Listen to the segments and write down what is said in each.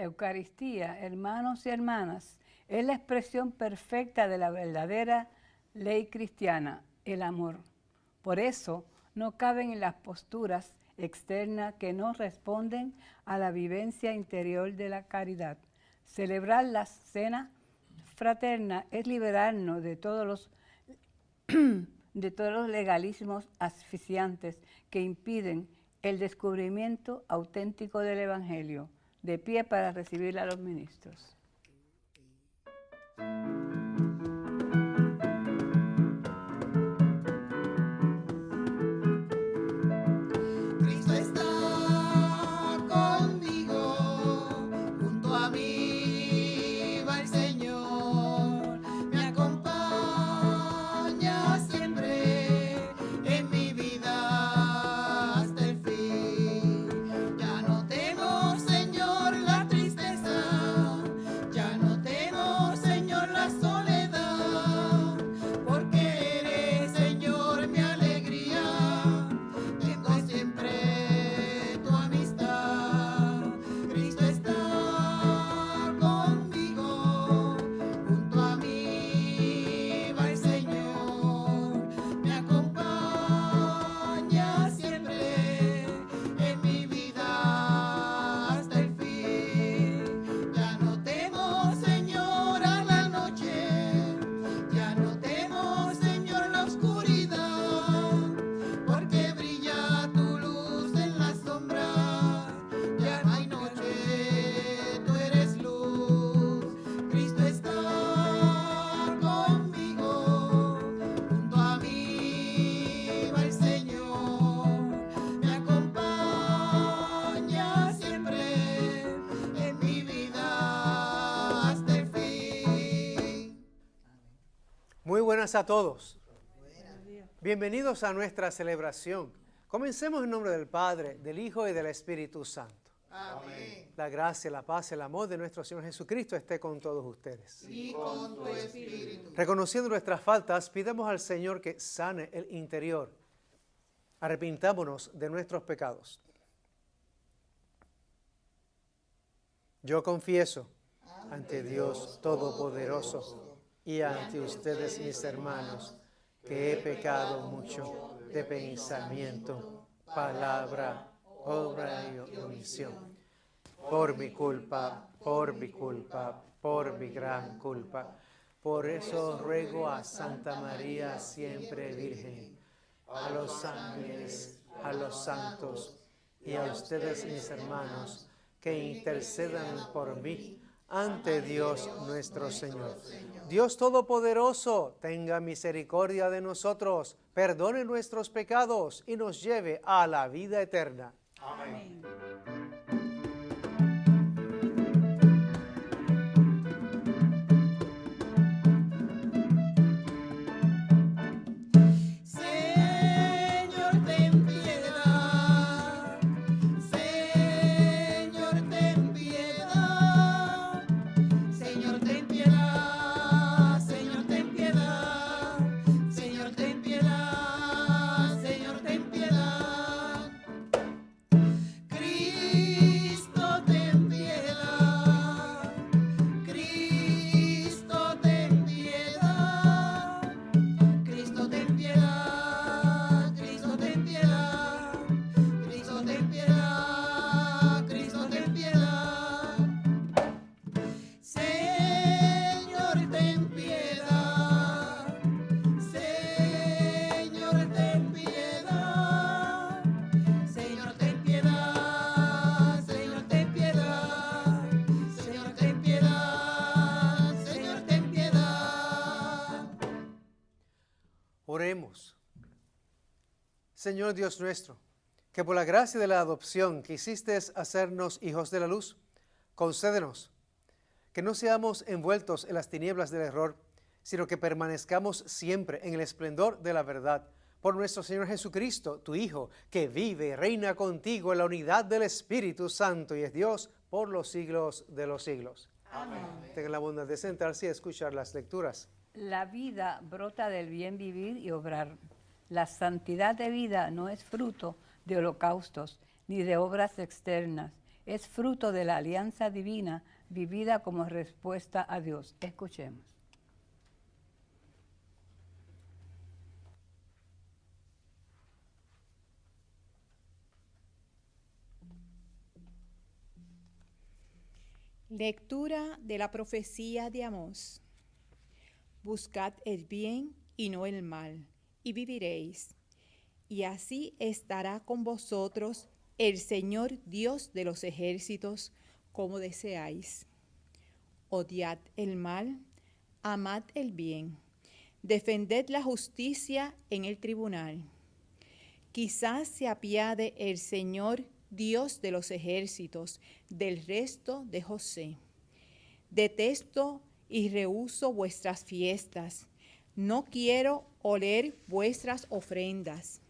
Eucaristía, hermanos y hermanas, es la expresión perfecta de la verdadera ley cristiana, el amor. Por eso no caben en las posturas externas que no responden a la vivencia interior de la caridad. Celebrar la cena fraterna es liberarnos de todos los legalismos asfixiantes que impiden el descubrimiento auténtico del Evangelio. De pie para recibir a los ministros. Cristo está conmigo, junto a mí va el Señor, me acompaña siempre en mi vida hasta el fin. Ya no temo, Señor, la tristeza, ya no temo, Señor, la soledad, porque eres, Señor, mi alegría. Tengo siempre tu amistad. Cristo está conmigo, junto a mí va el Señor, me acompaña siempre en mi vida hasta el fin. Ya no temo, Señor, a la noche, ya no temo, Señor, la oscuridad, porque brilla tu luz en las sombras, ya no hay noche, tú eres luz. Cristo está conmigo, junto a mí va el Señor, me acompaña siempre en mi vida hasta el fin. Muy buenas a todos. Bienvenidos a nuestra celebración. Comencemos en nombre del Padre, del Hijo y del Espíritu Santo. Amén. La gracia, la paz, el amor de nuestro Señor Jesucristo esté con todos ustedes. Y con tu espíritu. Reconociendo nuestras faltas, pidamos al Señor que sane el interior. Arrepintámonos de nuestros pecados. Yo confieso ante Dios Todopoderoso y ante ustedes, mis hermanos, que he pecado mucho de pensamiento, palabra, obra y omisión. Por mi culpa, por mi culpa, por mi gran culpa. Por eso ruego a Santa María, siempre Virgen, a los ángeles, a los santos y a ustedes, mis hermanos, que intercedan por mí ante Dios nuestro Señor. Dios Todopoderoso, tenga misericordia de nosotros, perdone nuestros pecados y nos lleve a la vida eterna. Amén. Señor, ten piedad. Señor, ten piedad. Señor, ten piedad. Señor, ten piedad. Señor, ten piedad. Señor, ten piedad. Cristo, ten piedad. Cristo, ten piedad. Cristo, ten piedad. Cristo, ten piedad. Cristo, ten piedad. Cristo, ten piedad. Señor, ten piedad. Señor, ten piedad. Señor, ten piedad. Señor, ten piedad. Señor, ten piedad. Señor, ten piedad. Oremos. Señor Dios nuestro, que por la gracia de la adopción quisiste hacernos hijos de la luz, concédenos que no seamos envueltos en las tinieblas del error, sino que permanezcamos siempre en el esplendor de la verdad. Por nuestro Señor Jesucristo, tu Hijo, que vive y reina contigo en la unidad del Espíritu Santo y es Dios por los siglos de los siglos. Amén. Tengan la bondad de sentarse y escuchar las lecturas. La vida brota del bien vivir y obrar. La santidad de vida no es fruto de holocaustos ni de obras externas. es fruto de la alianza divina vivida como respuesta a Dios. Escuchemos. Lectura de la profecía de Amós. Buscad el bien y no el mal, y viviréis. Y así estará con vosotros el Señor Dios de los ejércitos, como deseáis. Odiad el mal, amad el bien, defended la justicia en el tribunal. Quizás se apiade el Señor Dios de los ejércitos del resto de José. Detesto y rehúso vuestras fiestas, no quiero oler vuestras ofrendas.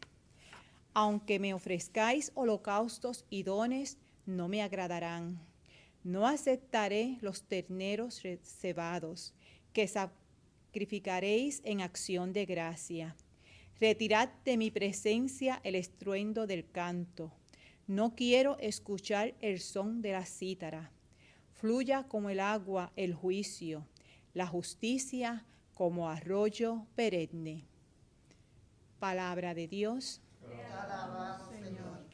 Aunque me ofrezcáis holocaustos y dones, no me agradarán. No aceptaré los terneros cebados que sacrificaréis en acción de gracia. Retirad de mi presencia el estruendo del canto. No quiero escuchar el son de la cítara. Fluya como el agua el juicio, la justicia como arroyo perenne. Palabra de Dios. Te alabamos, Señor.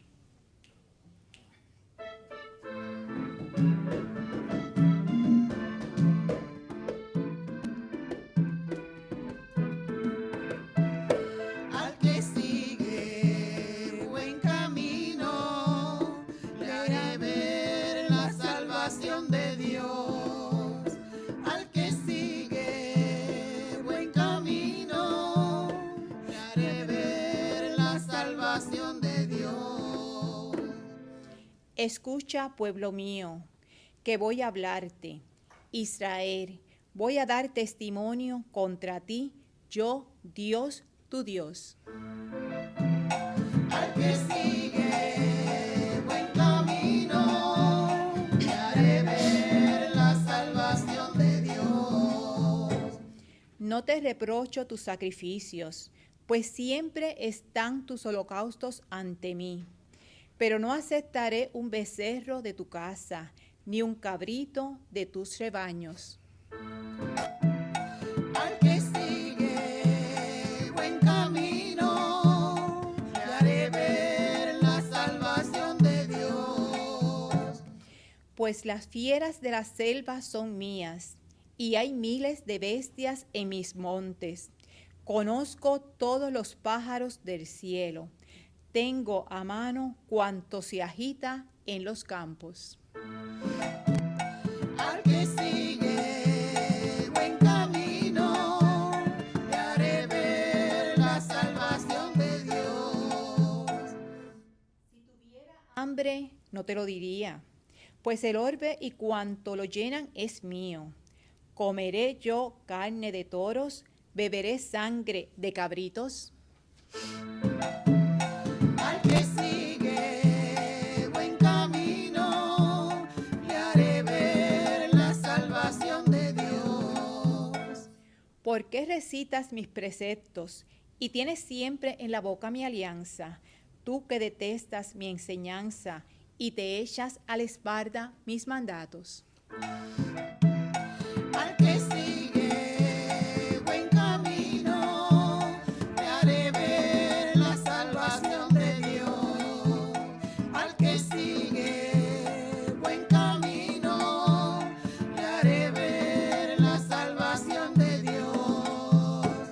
Al que sigue buen camino, le haré ver la salvación de Dios. Al que sigue buen camino, le haré ver la salvación de Dios. Escucha, pueblo mío, que voy a hablarte. Israel, voy a dar testimonio contra ti, yo, Dios, tu Dios. Al que sigue buen camino, le haré ver la salvación de Dios. No te reprocho tus sacrificios, pues siempre están tus holocaustos ante mí. Pero no aceptaré un becerro de tu casa, ni un cabrito de tus rebaños. Al que sigue buen camino, le haré ver la salvación de Dios. Pues las fieras de la selva son mías, y hay miles de bestias en mis montes. Conozco todos los pájaros del cielo. Tengo a mano cuanto se agita en los campos. Al que sigue buen camino, le haré ver la salvación de Dios. Si tuviera hambre, no te lo diría, pues el orbe y cuanto lo llenan es mío. ¿Comeré yo carne de toros? ¿Beberé sangre de cabritos? Al que sigue buen camino, le haré ver la salvación de Dios. ¿Por qué recitas mis preceptos y tienes siempre en la boca mi alianza? Tú que detestas mi enseñanza y te echas a la espalda mis mandatos. Al que sigue buen camino, le haré ver la salvación de Dios. Al que sigue buen camino, le haré ver la salvación de Dios.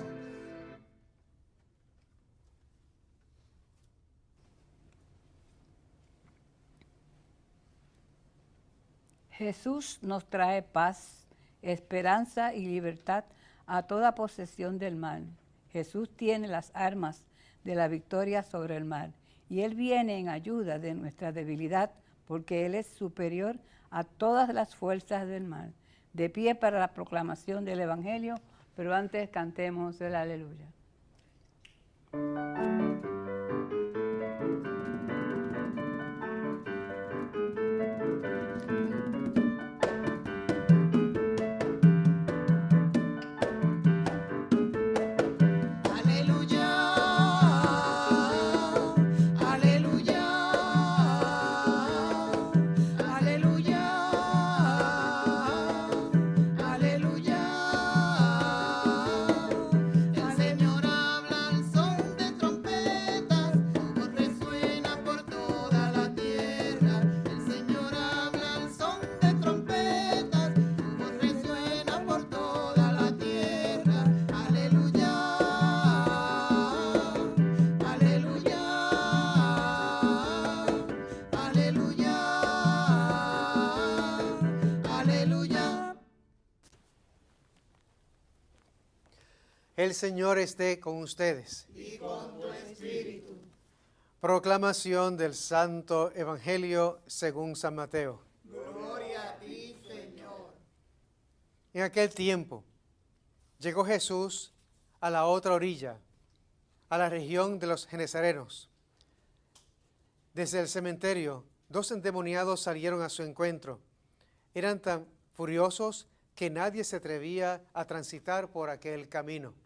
Jesús nos trae paz, esperanza y libertad a toda posesión del mal. Jesús tiene las armas de la victoria sobre el mal y Él viene en ayuda de nuestra debilidad porque Él es superior a todas las fuerzas del mal. De pie para la proclamación del Evangelio, pero antes cantemos el aleluya. Aleluya, aleluya, El Señor esté con ustedes. Y con tu espíritu. Proclamación del Santo Evangelio según San Mateo. Gloria a ti, Señor. En aquel tiempo llegó Jesús a la otra orilla, a la región de los Genesarenos. Desde el cementerio, 2 endemoniados salieron a su encuentro. Eran tan furiosos que nadie se atrevía a transitar por aquel camino.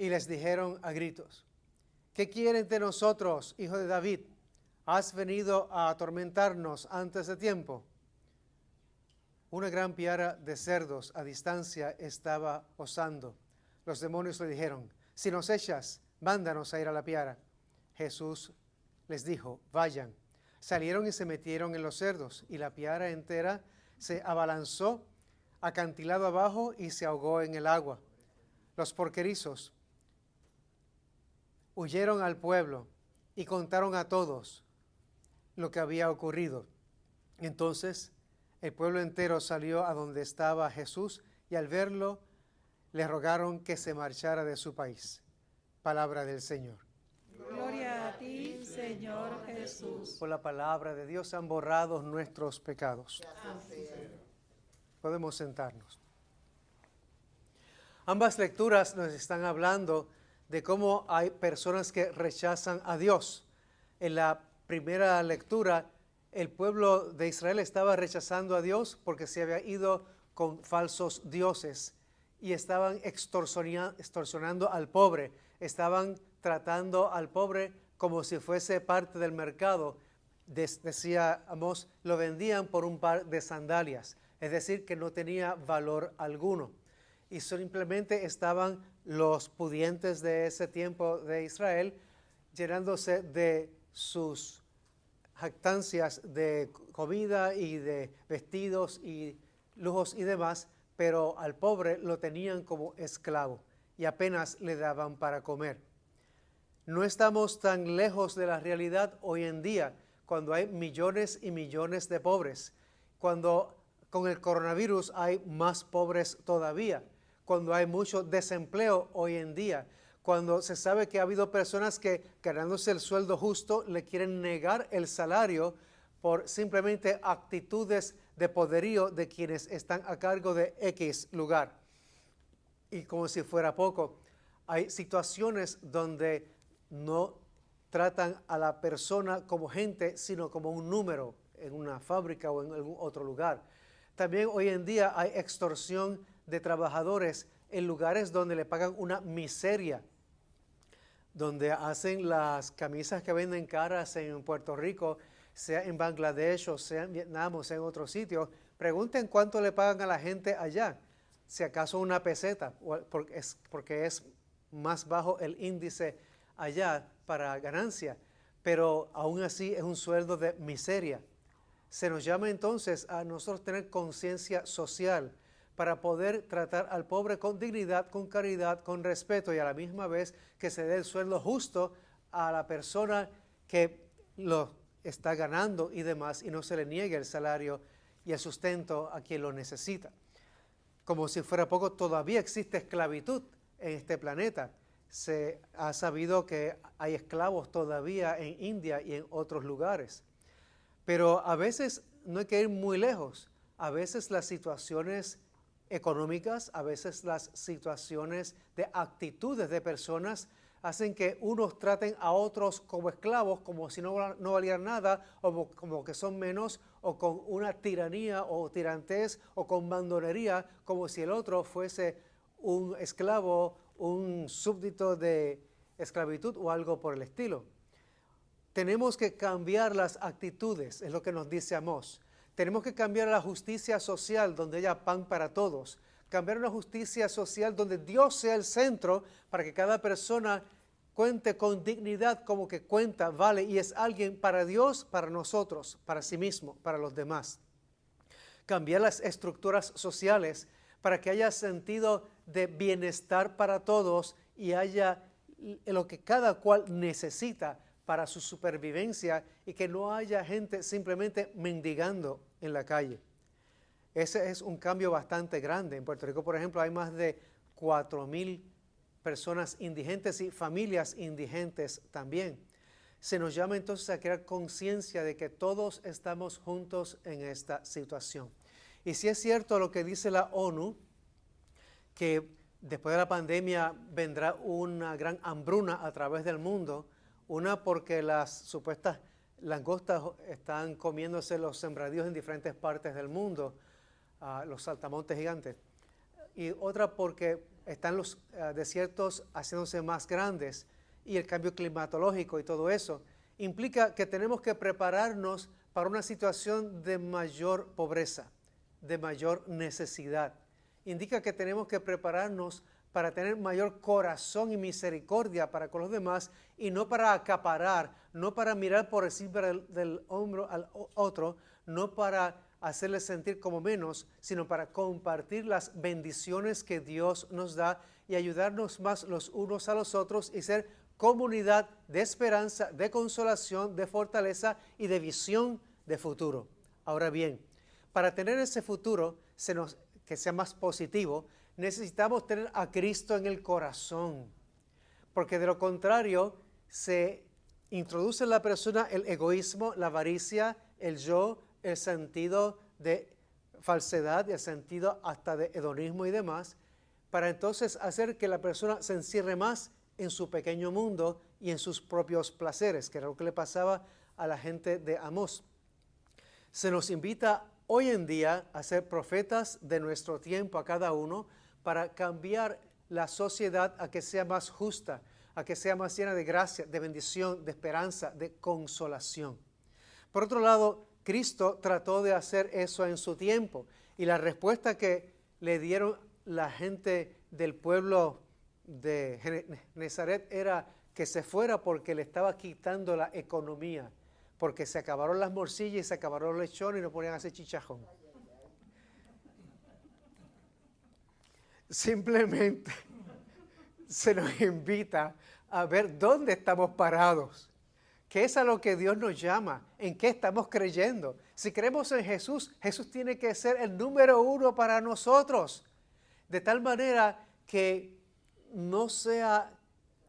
Y les dijeron a gritos: ¿qué quieren de nosotros, hijo de David? ¿Has venido a atormentarnos antes de tiempo? Una gran piara de cerdos a distancia estaba posando. Los demonios le dijeron: si nos echas, mándanos a ir a la piara. Jesús les dijo: vayan. Salieron y se metieron en los cerdos, y la piara entera se abalanzó acantilado abajo y se ahogó en el agua. Los porquerizos huyeron al pueblo y contaron a todos lo que había ocurrido. Entonces el pueblo entero salió a donde estaba Jesús, y al verlo le rogaron que se marchara de su país. Palabra del Señor. Gloria a ti, Señor Jesús. Por la palabra de Dios han borrado nuestros pecados. Podemos sentarnos. Ambas lecturas nos están hablando de cómo hay personas que rechazan a Dios. En la primera lectura, el pueblo de Israel estaba rechazando a Dios porque se había ido con falsos dioses y estaban extorsionando al pobre. Estaban tratando al pobre como si fuese parte del mercado. Decía Amós, lo vendían por un par de sandalias, es decir, que no tenía valor alguno. Y simplemente estaban los pudientes de ese tiempo de Israel llenándose de sus jactancias de comida y de vestidos y lujos y demás, pero al pobre lo tenían como esclavo y apenas le daban para comer. No estamos tan lejos de la realidad hoy en día, cuando hay millones y millones de pobres, cuando con el coronavirus hay más pobres todavía, cuando hay mucho desempleo hoy en día, cuando se sabe que ha habido personas que, ganándose el sueldo justo, le quieren negar el salario por simplemente actitudes de poderío de quienes están a cargo de X lugar. Y como si fuera poco, hay situaciones donde no tratan a la persona como gente, sino como un número en una fábrica o en algún otro lugar. También hoy en día hay extorsión de trabajadores en lugares donde le pagan una miseria, donde hacen las camisas que venden caras en Puerto Rico, sea en Bangladesh o sea en Vietnam o sea en otro sitio. Pregunten cuánto le pagan a la gente allá, si acaso una peseta, porque es más bajo el índice allá para ganancia, pero aún así es un sueldo de miseria. Se nos llama entonces a nosotros tener conciencia social para poder tratar al pobre con dignidad, con caridad, con respeto, y a la misma vez que se dé el sueldo justo a la persona que lo está ganando y demás, y no se le niegue el salario y el sustento a quien lo necesita. Como si fuera poco, todavía existe esclavitud en este planeta. Se ha sabido que hay esclavos todavía en India y en otros lugares. Pero a veces no hay que ir muy lejos. A veces las situaciones económicas, a veces las situaciones de actitudes de personas hacen que unos traten a otros como esclavos, como si no valieran nada, o como que son menos, o con una tiranía o tirantez, o con mandonería, como si el otro fuese un esclavo, un súbdito de esclavitud o algo por el estilo. Tenemos que cambiar las actitudes, es lo que nos dice Amós. Tenemos que cambiar la justicia social donde haya pan para todos. Cambiar una justicia social donde Dios sea el centro para que cada persona cuente con dignidad como que cuenta, vale y es alguien para Dios, para nosotros, para sí mismo, para los demás. Cambiar las estructuras sociales para que haya sentido de bienestar para todos y haya lo que cada cual necesita para su supervivencia y que no haya gente simplemente mendigando en la calle. Ese es un cambio bastante grande. En Puerto Rico, por ejemplo, hay más de 4,000 personas indigentes y familias indigentes también. Se nos llama entonces a crear conciencia de que todos estamos juntos en esta situación. Y si es cierto lo que dice la ONU, que después de la pandemia vendrá una gran hambruna a través del mundo, una porque las supuestas langostas están comiéndose los sembradíos en diferentes partes del mundo, los saltamontes gigantes, y otra porque están los desiertos haciéndose más grandes y el cambio climatológico y todo eso, implica que tenemos que prepararnos para una situación de mayor pobreza, de mayor necesidad. Indica que tenemos que prepararnos para tener mayor corazón y misericordia para con los demás y no para acaparar, no para mirar por encima del hombro al otro, no para hacerles sentir como menos, sino para compartir las bendiciones que Dios nos da y ayudarnos más los unos a los otros y ser comunidad de esperanza, de consolación, de fortaleza y de visión de futuro. Ahora bien, para tener ese futuro que sea más positivo, necesitamos tener a Cristo en el corazón, porque de lo contrario se introduce en la persona el egoísmo, la avaricia, el yo, el sentido de falsedad, el sentido hasta de hedonismo y demás, para entonces hacer que la persona se encierre más en su pequeño mundo y en sus propios placeres, que era lo que le pasaba a la gente de Amós. Se nos invita hoy en día a ser profetas de nuestro tiempo a cada uno para cambiar la sociedad a que sea más justa, a que sea más llena de gracia, de bendición, de esperanza, de consolación. Por otro lado, Cristo trató de hacer eso en su tiempo y la respuesta que le dieron la gente del pueblo de Nazaret era que se fuera porque le estaba quitando la economía, porque se acabaron las morcillas y se acabaron los lechones y no podían hacer chichajón. Simplemente se nos invita a ver dónde estamos parados, qué es a lo que Dios nos llama, en qué estamos creyendo. Si creemos en Jesús, Jesús tiene que ser el número uno para nosotros, de tal manera que no sea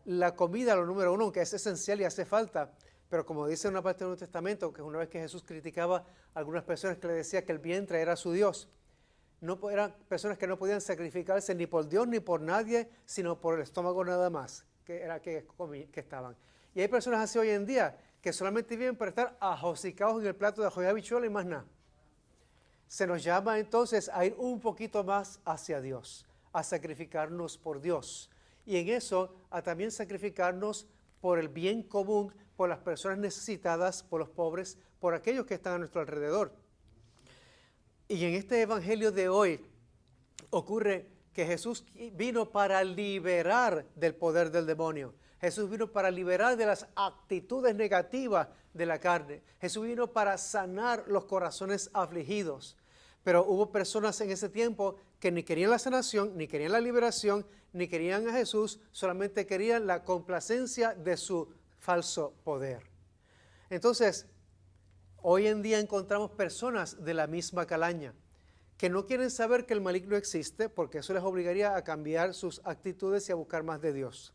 la comida lo número uno, aunque es esencial y hace falta, pero como dice una parte del Nuevo Testamento, que una vez que Jesús criticaba a algunas personas que le decía que el vientre era su Dios, eran personas que no podían sacrificarse ni por Dios ni por nadie, sino por el estómago nada más, que estaban. Y hay personas así hoy en día que solamente viven para estar ajocicados en el plato de ajo y habichuela y más nada. Se nos llama entonces a ir un poquito más hacia Dios, a sacrificarnos por Dios. Y en eso a también sacrificarnos por el bien común, por las personas necesitadas, por los pobres, por aquellos que están a nuestro alrededor. Y en este evangelio de hoy ocurre que Jesús vino para liberar del poder del demonio. Jesús vino para liberar de las actitudes negativas de la carne. Jesús vino para sanar los corazones afligidos. Pero hubo personas en ese tiempo que ni querían la sanación, ni querían la liberación, ni querían a Jesús, solamente querían la complacencia de su falso poder. Entonces, hoy en día encontramos personas de la misma calaña que no quieren saber que el maligno existe porque eso les obligaría a cambiar sus actitudes y a buscar más de Dios.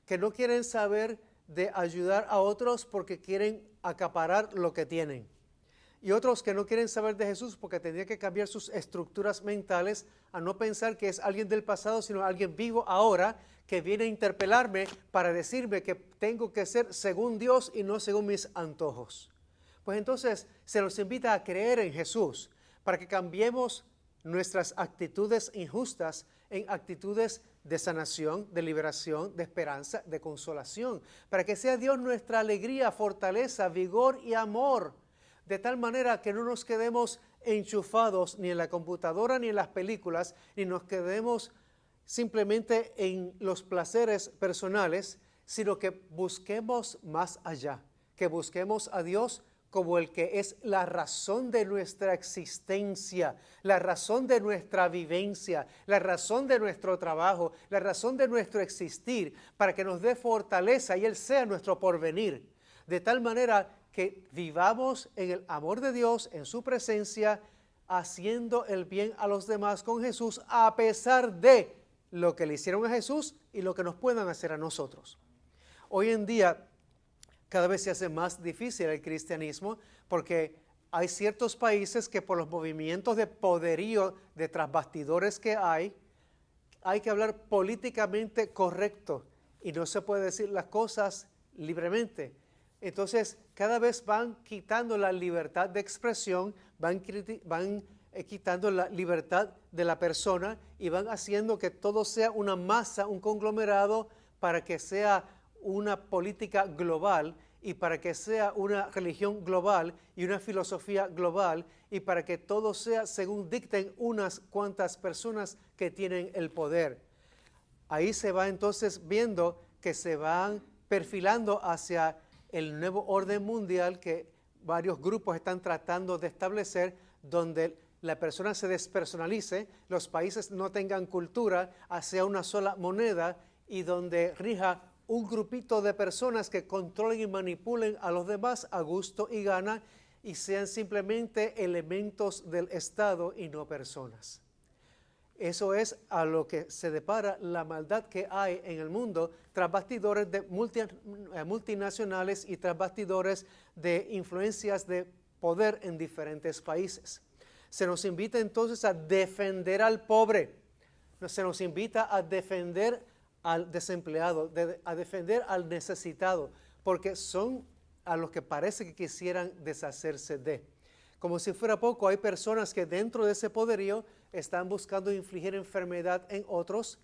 Que no quieren saber de ayudar a otros porque quieren acaparar lo que tienen. Y otros que no quieren saber de Jesús porque tendrían que cambiar sus estructuras mentales a no pensar que es alguien del pasado, sino alguien vivo ahora que viene a interpelarme para decirme que tengo que ser según Dios y no según mis antojos. Pues entonces se nos invita a creer en Jesús para que cambiemos nuestras actitudes injustas en actitudes de sanación, de liberación, de esperanza, de consolación, para que sea Dios nuestra alegría, fortaleza, vigor y amor, de tal manera que no nos quedemos enchufados ni en la computadora ni en las películas, ni nos quedemos simplemente en los placeres personales, sino que busquemos más allá, que busquemos a Dios como el que es la razón de nuestra existencia, la razón de nuestra vivencia, la razón de nuestro trabajo, la razón de nuestro existir, para que nos dé fortaleza y Él sea nuestro porvenir, de tal manera que vivamos en el amor de Dios, en su presencia, haciendo el bien a los demás con Jesús a pesar de lo que le hicieron a Jesús y lo que nos puedan hacer a nosotros. Hoy en día cada vez se hace más difícil el cristianismo porque hay ciertos países que por los movimientos de poderío de tras bastidores que hay que hablar políticamente correcto y no se puede decir las cosas libremente. Entonces, cada vez van quitando la libertad de expresión, van quitando la libertad de la persona y van haciendo que todo sea una masa, un conglomerado para que sea una política global y para que sea una religión global y una filosofía global y para que todo sea según dicten unas cuantas personas que tienen el poder. Ahí se va entonces viendo que se van perfilando hacia el nuevo orden mundial que varios grupos están tratando de establecer, donde la persona se despersonalice, los países no tengan cultura, hacia una sola moneda y donde rija un grupito de personas que controlen y manipulen a los demás a gusto y gana y sean simplemente elementos del Estado y no personas. Eso es a lo que se depara la maldad que hay en el mundo tras bastidores de multinacionales y tras bastidores de influencias de poder en diferentes países. Se nos invita entonces a defender al pobre, se nos invita a defender al desempleado, a defender al necesitado, porque son a los que parece que quisieran deshacerse de. Como si fuera poco, hay personas que dentro de ese poderío están buscando infligir enfermedad en otros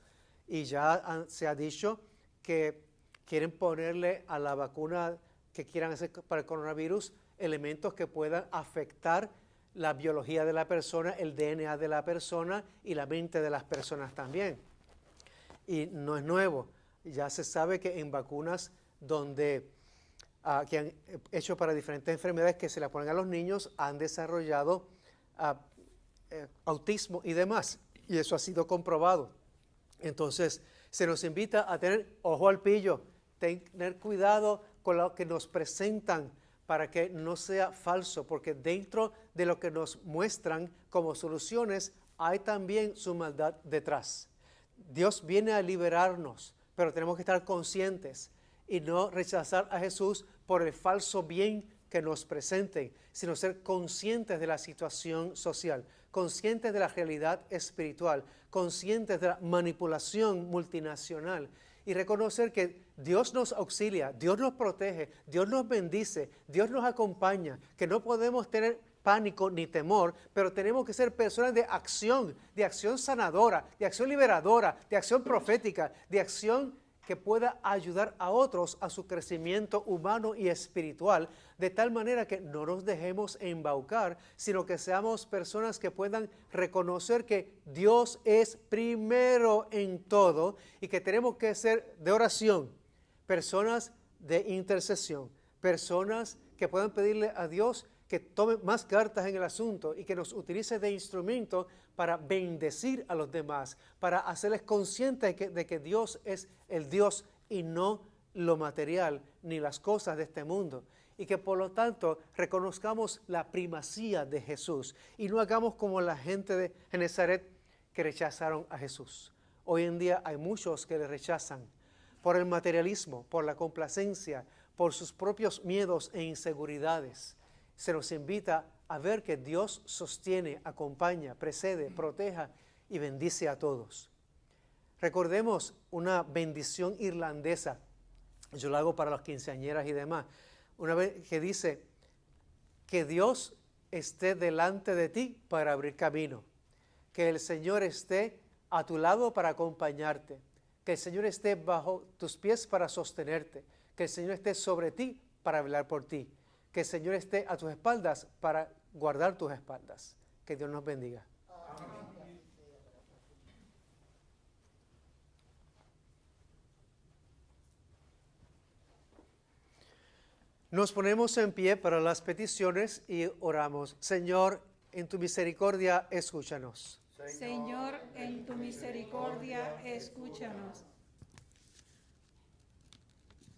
y ya se ha dicho que quieren ponerle a la vacuna que quieran hacer para el coronavirus elementos que puedan afectar la biología de la persona, el DNA de la persona y la mente de las personas también. Y no es nuevo, ya se sabe que en vacunas que han hecho para diferentes enfermedades que se le ponen a los niños, han desarrollado autismo y demás, y eso ha sido comprobado. Entonces, se nos invita a tener ojo al pillo, tener cuidado con lo que nos presentan para que no sea falso, porque dentro de lo que nos muestran como soluciones, hay también su maldad detrás. Dios viene a liberarnos, pero tenemos que estar conscientes y no rechazar a Jesús por el falso bien que nos presenten, sino ser conscientes de la situación social, conscientes de la realidad espiritual, conscientes de la manipulación multinacional y reconocer que Dios nos auxilia, Dios nos protege, Dios nos bendice, Dios nos acompaña, que no podemos tener pánico ni temor, pero tenemos que ser personas de acción sanadora, de acción liberadora, de acción profética, de acción que pueda ayudar a otros a su crecimiento humano y espiritual, de tal manera que no nos dejemos embaucar, sino que seamos personas que puedan reconocer que Dios es primero en todo y que tenemos que ser de oración, personas de intercesión, personas que puedan pedirle a Dios que tome más cartas en el asunto y que nos utilice de instrumento para bendecir a los demás, para hacerles conscientes de que Dios es el Dios y no lo material ni las cosas de este mundo. Y que por lo tanto reconozcamos la primacía de Jesús y no hagamos como la gente de Genesaret que rechazaron a Jesús. Hoy en día hay muchos que le rechazan por el materialismo, por la complacencia, por sus propios miedos e inseguridades. Se nos invita a ver que Dios sostiene, acompaña, precede, proteja y bendice a todos. Recordemos una bendición irlandesa, yo la hago para las quinceañeras y demás, una vez que dice que Dios esté delante de ti para abrir camino, que el Señor esté a tu lado para acompañarte, que el Señor esté bajo tus pies para sostenerte, que el Señor esté sobre ti para velar por ti, que el Señor esté a tus espaldas para guardar tus espaldas. Que Dios nos bendiga. Amén. Nos ponemos en pie para las peticiones y oramos. Señor, en tu misericordia, escúchanos. Señor, en tu misericordia, escúchanos.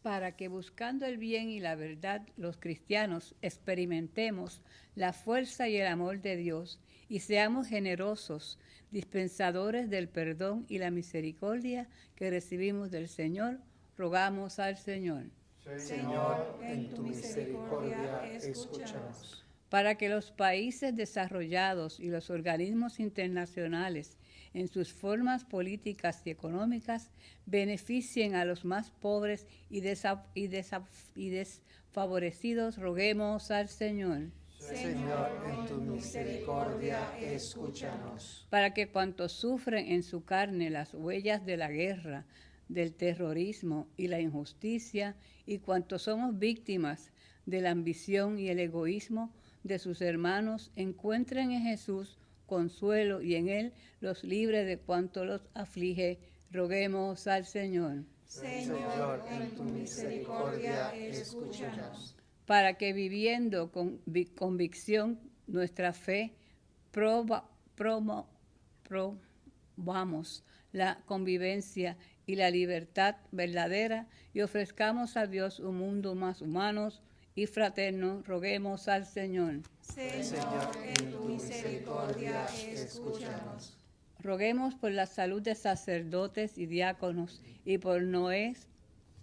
Para que buscando el bien y la verdad, los cristianos experimentemos la fuerza y el amor de Dios y seamos generosos, dispensadores del perdón y la misericordia que recibimos del Señor. Rogamos al Señor. Señor, en tu misericordia, escúchanos. Para que los países desarrollados y los organismos internacionales en sus formas políticas y económicas beneficien a los más pobres y desfavorecidos, roguemos al Señor. Señor, en tu misericordia, escúchanos. Para que cuantos sufren en su carne las huellas de la guerra, del terrorismo y la injusticia, y cuantos somos víctimas de la ambición y el egoísmo de sus hermanos, encuentren en Jesús consuelo y en Él los libre de cuanto los aflige, roguemos al Señor. Señor, en tu misericordia, escúchanos. Para que viviendo con convicción nuestra fe, probamos la convivencia y la libertad verdadera y ofrezcamos a Dios un mundo más humano y fraterno, roguemos al Señor. Señor, en tu misericordia, escúchanos. Roguemos por la salud de sacerdotes y diáconos y por Noé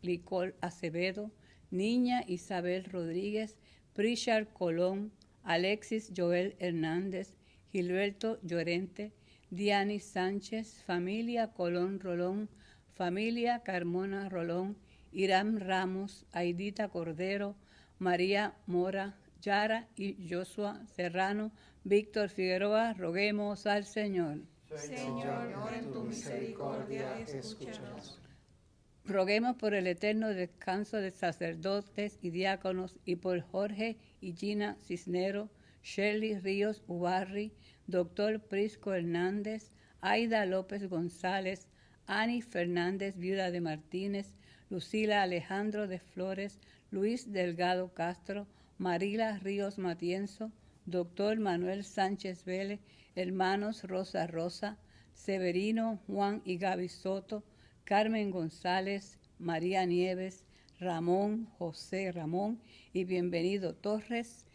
Licol Acevedo, Niña Isabel Rodríguez, Prichard Colón, Alexis Joel Hernández, Gilberto Llorente, Diani Sánchez, familia Colón Rolón, familia Carmona Rolón, Irán Ramos, Aidita Cordero, María Mora, Yara y Joshua Serrano, Víctor Figueroa, roguemos al Señor. Señor, en tu misericordia, escúchanos. Roguemos por el eterno descanso de sacerdotes y diáconos y por Jorge y Gina Cisnero, Shirley Ríos Ubarri, Doctor Prisco Hernández, Aida López González, Ani Fernández, viuda de Martínez, Lucila Alejandro de Flores, Luis Delgado Castro, Marila Ríos Matienzo, Doctor Manuel Sánchez Vélez, hermanos Rosa Rosa, Severino, Juan y Gaby Soto, Carmen González, María Nieves, Ramón, José Ramón y Bienvenido Torres,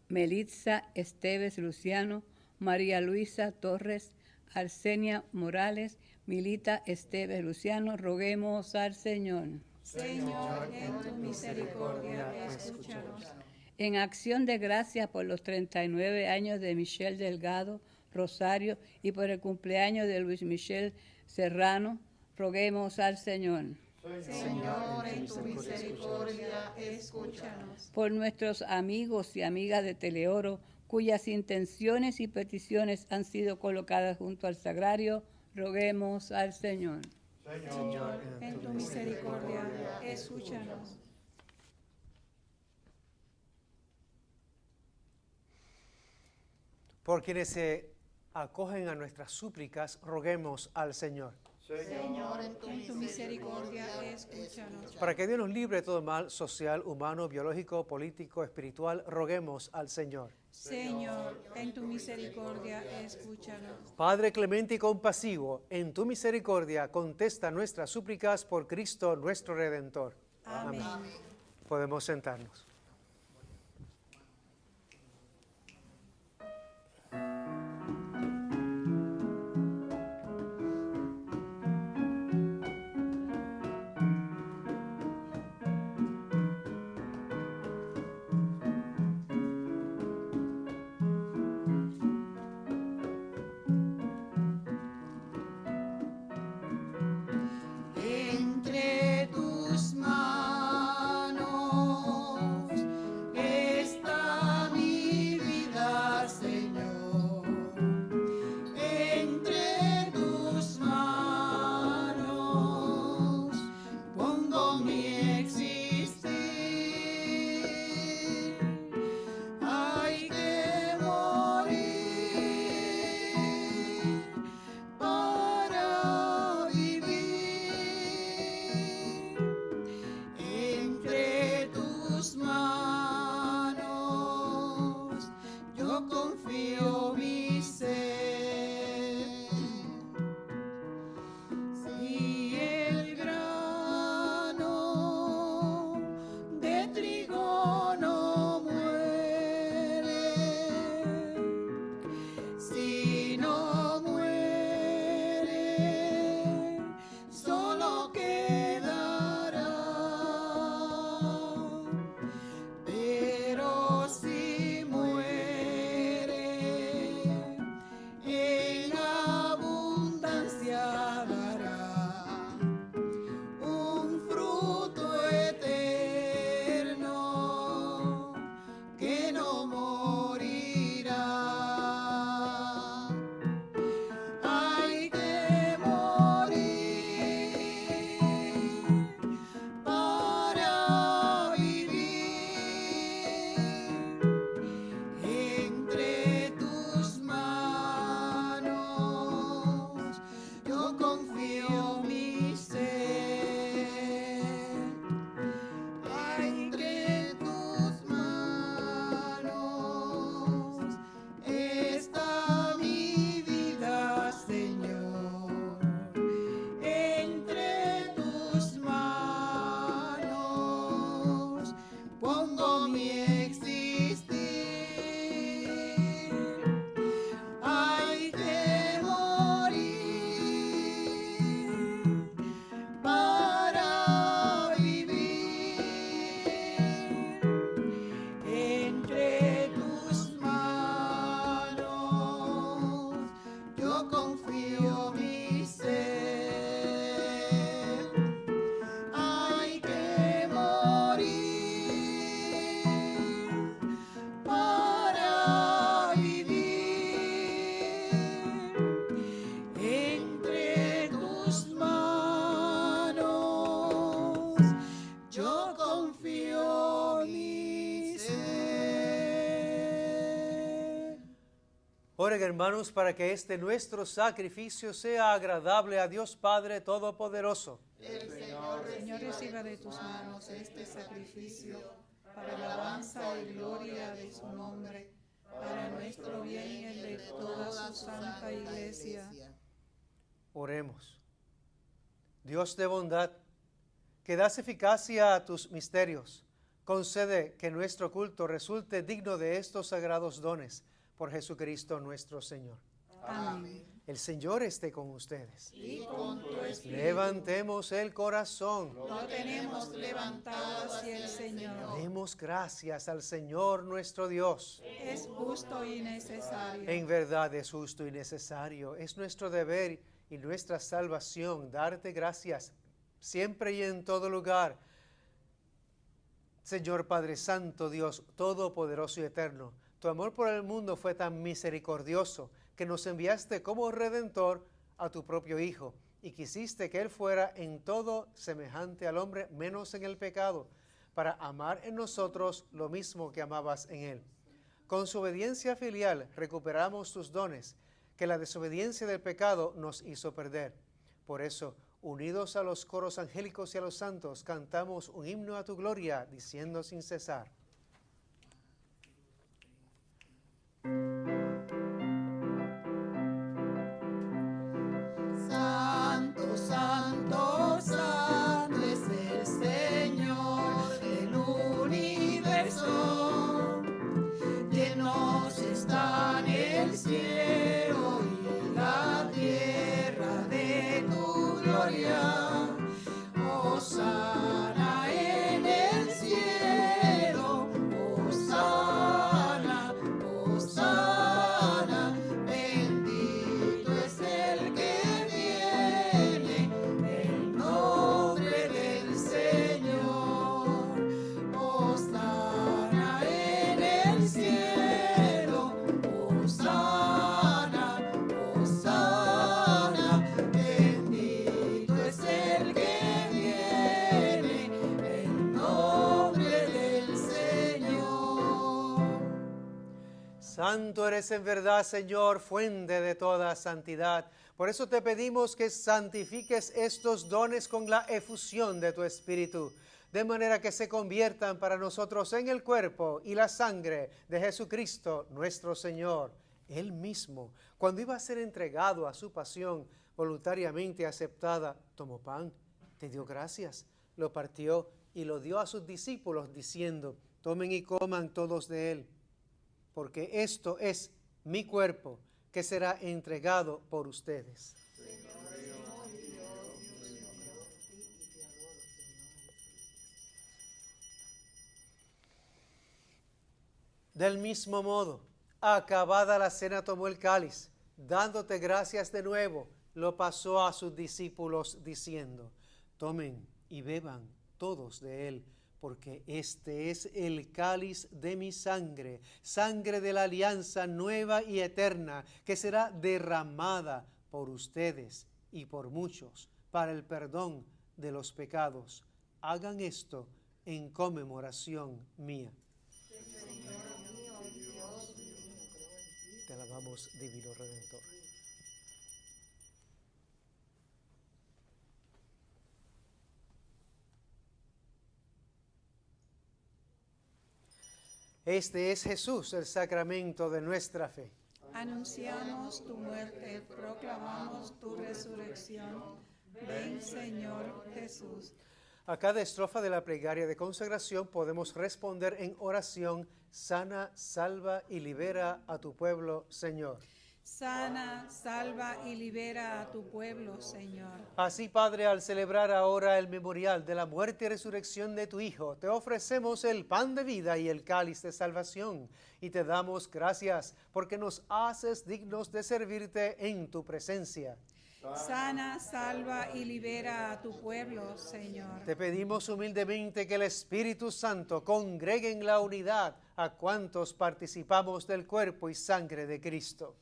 Melitza Esteves Luciano, María Luisa Torres, Arsenia Morales, Milita Esteves Luciano, roguemos al Señor. Señor, en tu misericordia, escúchanos. En acción de gracias por los 39 años de Michelle Delgado Rosario y por el cumpleaños de Luis Michel Serrano, roguemos al Señor. Señor, en tu misericordia, escúchanos. Por nuestros amigos y amigas de Teleoro, cuyas intenciones y peticiones han sido colocadas junto al sagrario, roguemos al Señor. Señor, en tu misericordia, escúchanos. Por quienes se acogen a nuestras súplicas, roguemos al Señor. Señor, en tu misericordia, escúchanos. Para que Dios nos libre de todo mal social, humano, biológico, político, espiritual, roguemos al Señor. Señor, en tu misericordia, escúchanos. Padre clemente y compasivo, en tu misericordia contesta nuestras súplicas por Cristo nuestro Redentor. Amén. Podemos sentarnos. Entre tus manos Oren, hermanos, para que este nuestro sacrificio sea agradable a Dios Padre Todopoderoso. El Señor Señor, reciba de tus manos este sacrificio para alabanza y gloria de su nombre, para nuestro bien y el de toda su santa iglesia. Oremos. Dios de bondad, que das eficacia a tus misterios, concede que nuestro culto resulte digno de estos sagrados dones, por Jesucristo nuestro Señor. Amén. El Señor esté con ustedes. Y con tu espíritu. Levantemos el corazón. Lo tenemos levantado hacia el Señor. Demos gracias al Señor nuestro Dios. Es justo y necesario. En verdad es justo y necesario. Es nuestro deber y nuestra salvación darte gracias siempre y en todo lugar. Señor Padre Santo, Dios Todopoderoso y Eterno, tu amor por el mundo fue tan misericordioso que nos enviaste como Redentor a tu propio Hijo y quisiste que Él fuera en todo semejante al hombre, menos en el pecado, para amar en nosotros lo mismo que amabas en Él. Con su obediencia filial recuperamos tus dones, que la desobediencia del pecado nos hizo perder. Por eso, unidos a los coros angélicos y a los santos, cantamos un himno a tu gloria, diciendo sin cesar. Santo, santo, santo es el Señor del universo. Llenos están el cielo y la tierra de tu gloria. Hosana en el cielo, hosana, hosana. Bendito es el que viene en nombre del Señor. Hosana en el cielo, hosana, hosana. Bendito es el que viene en nombre del Señor. Santo eres en verdad, Señor, fuente de toda santidad. Por eso te pedimos que santifiques estos dones con la efusión de tu Espíritu, de manera que se conviertan para nosotros en el cuerpo y la sangre de Jesucristo nuestro Señor. Él mismo, cuando iba a ser entregado a su pasión voluntariamente aceptada, tomó pan, te dio gracias, lo partió y lo dio a sus discípulos, diciendo: tomen y coman todos de él, porque esto es mi cuerpo, que será entregado por ustedes. Del mismo modo, acabada la cena, tomó el cáliz, dándote gracias de nuevo, lo pasó a sus discípulos, diciendo: tomen y beban todos de él, porque este es el cáliz de mi sangre, sangre de la alianza nueva y eterna, que será derramada por ustedes y por muchos para el perdón de los pecados. Hagan esto en conmemoración mía. Te alabamos, Divino Redentor. Este es Jesús, el sacramento de nuestra fe. Anunciamos tu muerte, proclamamos tu resurrección. Ven, Señor Jesús. A cada estrofa de la plegaria de consagración podemos responder en oración: sana, salva y libera a tu pueblo, Señor. Sana, salva y libera a tu pueblo, Señor. Así, Padre, al celebrar ahora el memorial de la muerte y resurrección de tu Hijo, te ofrecemos el pan de vida y el cáliz de salvación, y te damos gracias porque nos haces dignos de servirte en tu presencia. Sana, salva y libera a tu pueblo, Señor. Te pedimos humildemente que el Espíritu Santo congregue en la unidad a cuantos participamos del cuerpo y sangre de Cristo.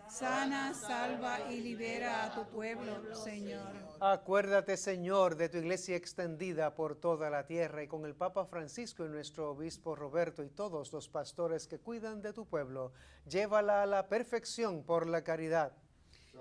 Sana, salva y libera a tu pueblo, Señor. Acuérdate, Señor, de tu iglesia extendida por toda la tierra y con el Papa Francisco y nuestro obispo Roberto y todos los pastores que cuidan de tu pueblo. Llévala a la perfección por la caridad.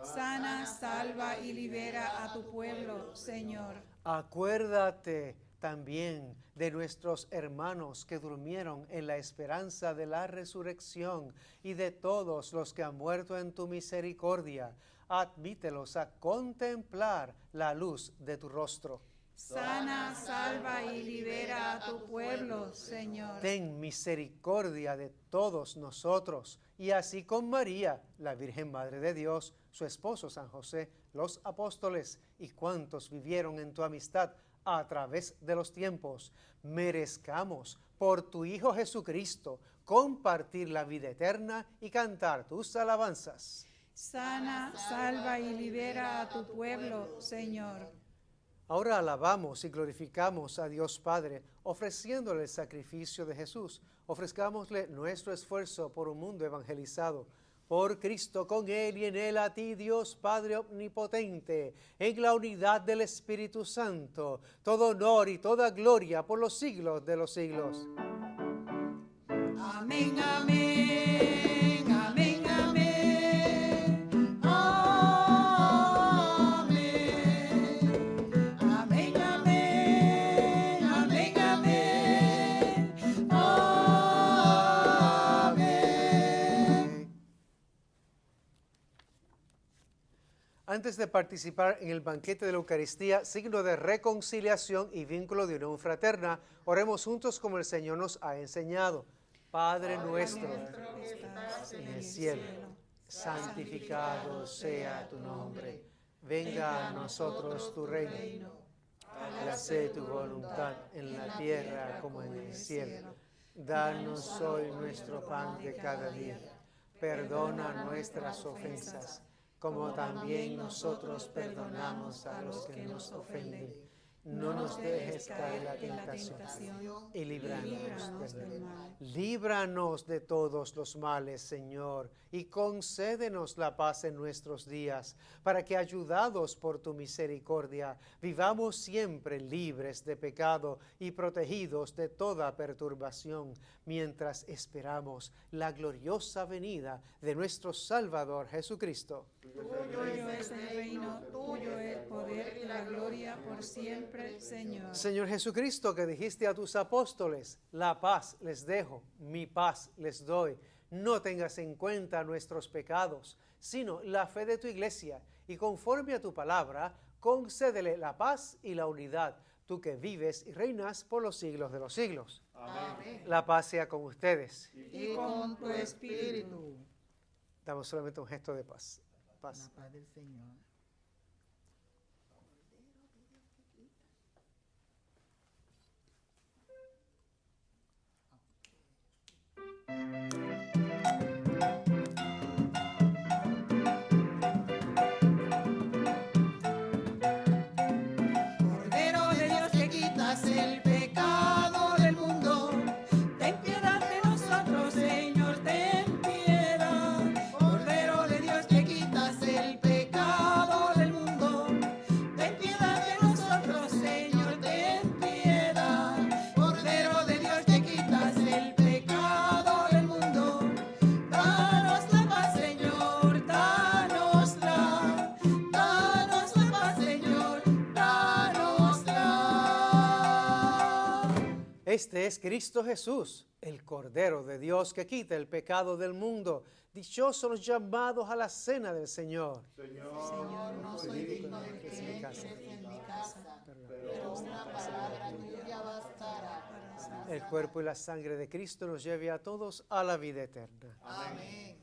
Sana, salva y libera a tu pueblo, Señor. Acuérdate también de nuestros hermanos que durmieron en la esperanza de la resurrección y de todos los que han muerto en tu misericordia. Admítelos a contemplar la luz de tu rostro. Sana, salva y libera a tu pueblo, Señor. Ten misericordia de todos nosotros, y así con María, la Virgen Madre de Dios, su esposo San José, los apóstoles y cuantos vivieron en tu amistad a través de los tiempos, merezcamos por tu Hijo Jesucristo compartir la vida eterna y cantar tus alabanzas. Sana, salva y libera a tu pueblo, Señor. Ahora alabamos y glorificamos a Dios Padre, ofreciéndole el sacrificio de Jesús. Ofrezcámosle nuestro esfuerzo por un mundo evangelizado. Por Cristo, con Él y en Él, a ti, Dios Padre omnipotente, en la unidad del Espíritu Santo, todo honor y toda gloria por los siglos de los siglos. Amén, amén, amén, amén. Amén. Amén, amén, amén, amén. Amén. Antes de participar en el banquete de la Eucaristía, signo de reconciliación y vínculo de unión fraterna, oremos juntos como el Señor nos ha enseñado. Padre nuestro, que estás en el cielo, santificado sea tu nombre. Venga a nosotros tu reino. Hágase tu voluntad en la tierra como en el cielo. Danos hoy nuestro pan de cada día. Perdona nuestras ofensas, como también nosotros perdonamos a los que nos ofenden. No nos dejes caer en la tentación y líbranos del mal. Líbranos de todos los males, Señor, y concédenos la paz en nuestros días, para que, ayudados por tu misericordia, vivamos siempre libres de pecado y protegidos de toda perturbación, mientras esperamos la gloriosa venida de nuestro Salvador Jesucristo. Tuyo es el reino, tuyo el poder y la gloria por siempre, Señor. Señor Jesucristo, que dijiste a tus apóstoles, la paz les dejo, mi paz les doy. No tengas en cuenta nuestros pecados, sino la fe de tu iglesia, y conforme a tu palabra, concédele la paz y la unidad, tú que vives y reinas por los siglos de los siglos. Amén. La paz sea con ustedes. Y con tu espíritu. Damos solamente un gesto de paz. Paz. La paz del Señor. Cordero de Dios que quitas el pecado del mundo, ten piedad de nosotros, Señor, ten piedad. Cordero de Dios que quitas el pecado del mundo, ten piedad de nosotros, Señor, ten piedad. Cordero de Dios que quitas el pecado del mundo, danos la paz, Señor, danosla. Danos la paz, Señor, danosla. Este es Cristo Jesús, el Cordero de Dios que quita el pecado del mundo. Dichosos los llamados a la cena del Señor. Señor, no soy digno de que entres en mi casa, pero una palabra tuya bastará para salvar. El cuerpo y la sangre de Cristo nos lleve a todos a la vida eterna. Amén.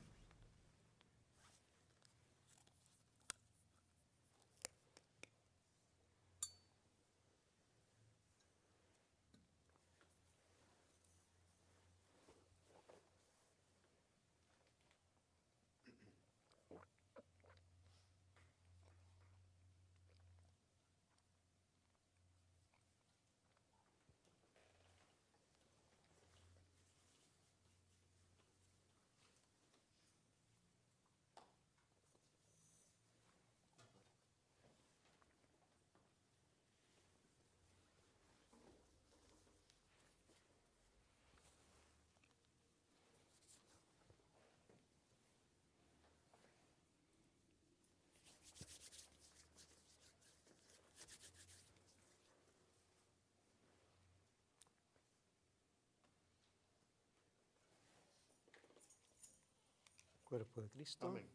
Cuerpo de Cristo. Amén.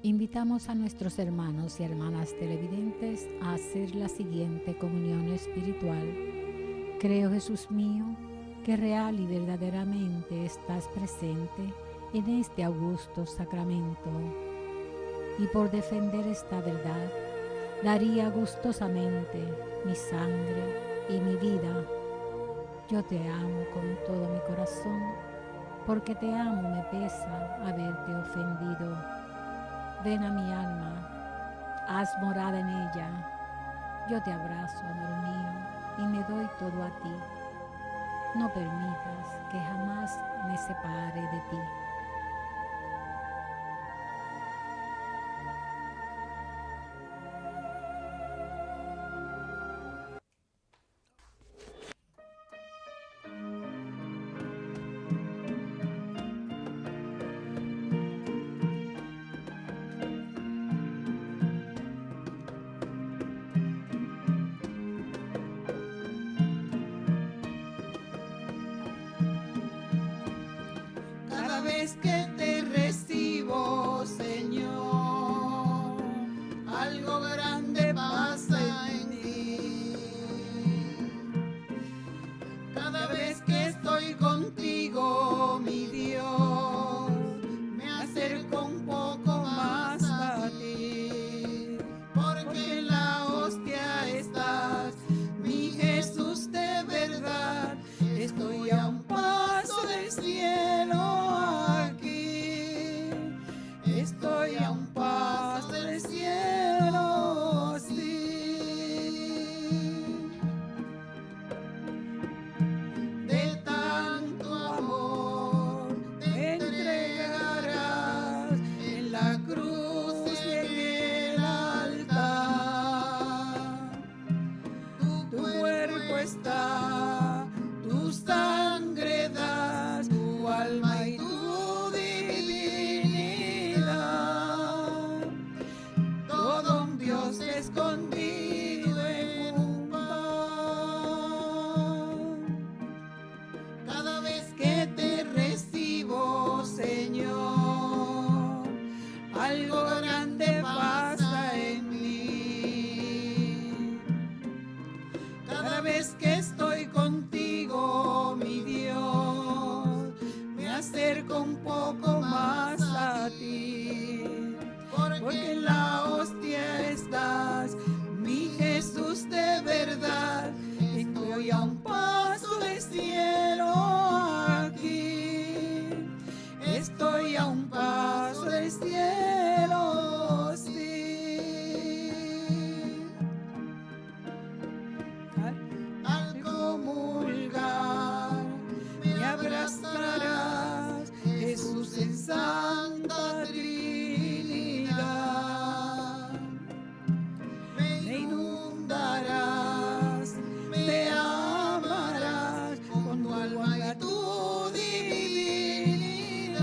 Invitamos a nuestros hermanos y hermanas televidentes a hacer la siguiente comunión espiritual. Creo, Jesús mío, que real y verdaderamente estás presente en este augusto sacramento. Y por defender esta verdad, daría gustosamente mi sangre y mi vida. Yo te amo con todo mi corazón, porque te amo me pesa haberte ofendido. Ven a mi alma, haz morada en ella. Yo te abrazo, amor mío, y me doy todo a ti. No permitas que jamás me separe de ti. Cada vez que te recibo, Señor, algo grande pasa en mí. Cada vez que estoy contigo, mi Dios, me acerco un poco más a ti, porque en la hostia estás, mi Jesús de verdad. Estoy a un paso del cielo aquí, estoy a un paso del cielo, sí. De tanto amor te entregarás en la cruz y en el altar. Tu cuerpo está, tu sangre das, tu alma y tu divinidad. Todo un Dios escondido en un pan. Cada vez que te recibo, Señor, algo grande pasa en mí. Cada vez que estoy contigo, mi Dios, me acerco un poco más a ti, porque en la hostia estás, mi Jesús de verdad. Estoy a un paso del cielo aquí, estoy a un paso del cielo, sí. Al comulgar me abrazarás, Jesús en Santa Trinidad. Me inundarás, me amarás con tu alma y tu divinidad.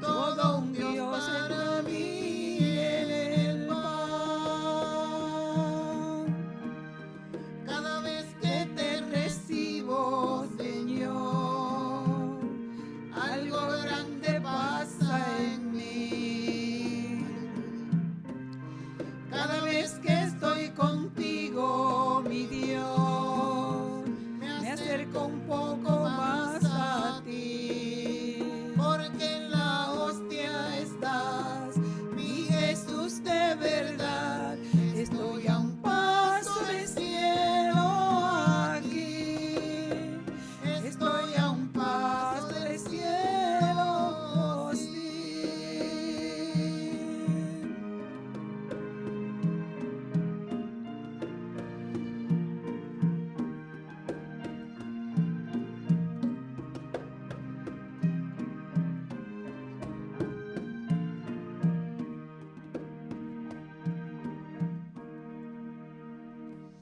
Todo un Dios para mí en el pan. Cada vez que te recibo, Señor, algo grande pasa en mí. Cada vez que estoy contigo, mi Dios, me acerco un poco más a ti, porque en la hostia estás, mi Jesús de verdad. Estoy a un paso del cielo aquí, estoy a un paso del cielo, sí.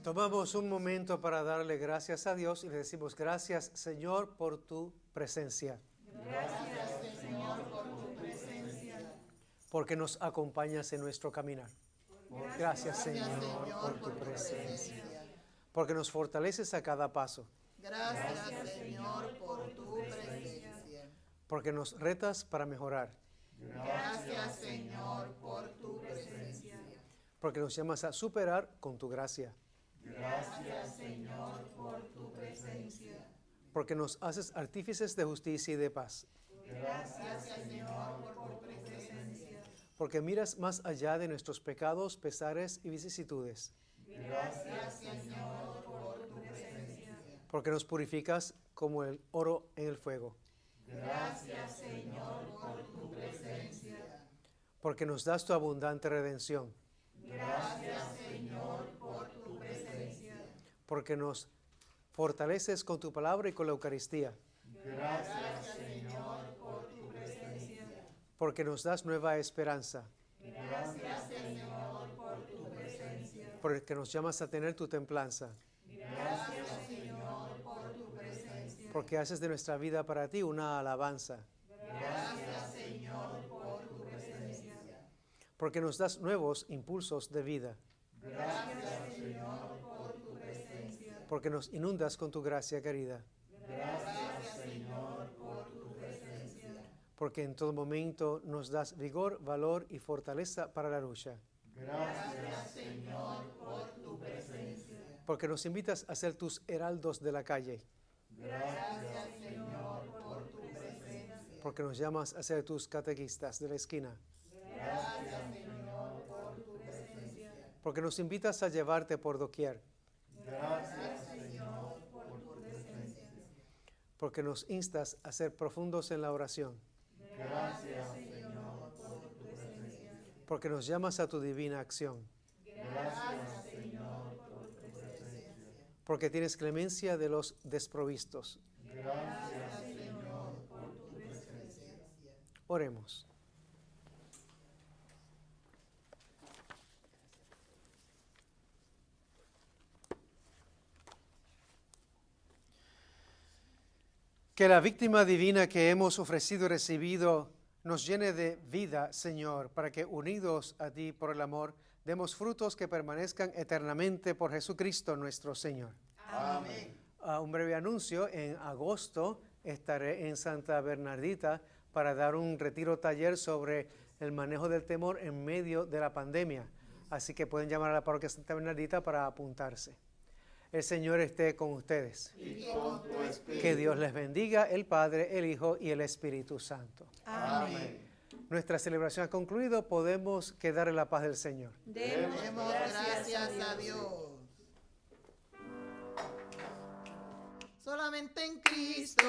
Tomamos un momento para darle gracias a Dios y le decimos gracias, Señor, por tu presencia. Gracias, Señor, por tu presencia. Porque nos acompañas en nuestro caminar. Gracias, Señor, por tu presencia. Porque nos fortaleces a cada paso. Gracias, Señor, por tu presencia. Porque nos retas para mejorar. Gracias, Señor, por tu presencia. Porque nos llamas a superar con tu gracia. Gracias, Señor, por tu presencia. Porque nos haces artífices de justicia y de paz. Gracias, Señor, por tu presencia. Porque miras más allá de nuestros pecados, pesares y vicisitudes. Gracias, Señor, por tu presencia. Porque nos purificas como el oro en el fuego. Gracias, Señor, por tu presencia. Porque nos das tu abundante redención. Gracias, Señor, por tu presencia. Porque nos fortaleces con tu palabra y con la Eucaristía. Gracias, Señor, por tu presencia. Porque nos das nueva esperanza. Gracias, Señor, por tu presencia. Porque nos llamas a tener tu templanza. Gracias, Señor, por tu presencia. Porque haces de nuestra vida para ti una alabanza. Gracias, Señor, por tu presencia. Porque nos das nuevos impulsos de vida. Gracias, Señor, por tu presencia. Porque nos inundas con tu gracia querida. Gracias, Señor, por tu presencia. Porque en todo momento nos das vigor, valor y fortaleza para la lucha. Gracias, Señor, por tu presencia. Porque nos invitas a ser tus heraldos de la calle. Gracias, Señor, por tu presencia. Porque nos llamas a ser tus catequistas de la esquina. Gracias, Señor, por tu presencia. Porque nos invitas a llevarte por doquier. Gracias, Señor, por tu presencia. Porque nos instas a ser profundos en la oración. Gracias, Señor, por tu presencia. Porque nos llamas a tu divina acción. Gracias, Señor, por tu presencia. Porque tienes clemencia de los desprovistos. Gracias, Señor, por tu presencia. Oremos. Que la víctima divina que hemos ofrecido y recibido nos llene de vida, Señor, para que unidos a ti por el amor, demos frutos que permanezcan eternamente por Jesucristo nuestro Señor. Amén. Un breve anuncio: en agosto estaré en Santa Bernardita para dar un retiro taller sobre el manejo del temor en medio de la pandemia. Así que pueden llamar a la parroquia Santa Bernardita para apuntarse. El Señor esté con ustedes. Y con tu espíritu. Que Dios les bendiga, el Padre, el Hijo y el Espíritu Santo. Amén. Nuestra celebración ha concluido, podemos quedar en la paz del Señor. Demos gracias a Dios. Solamente en Cristo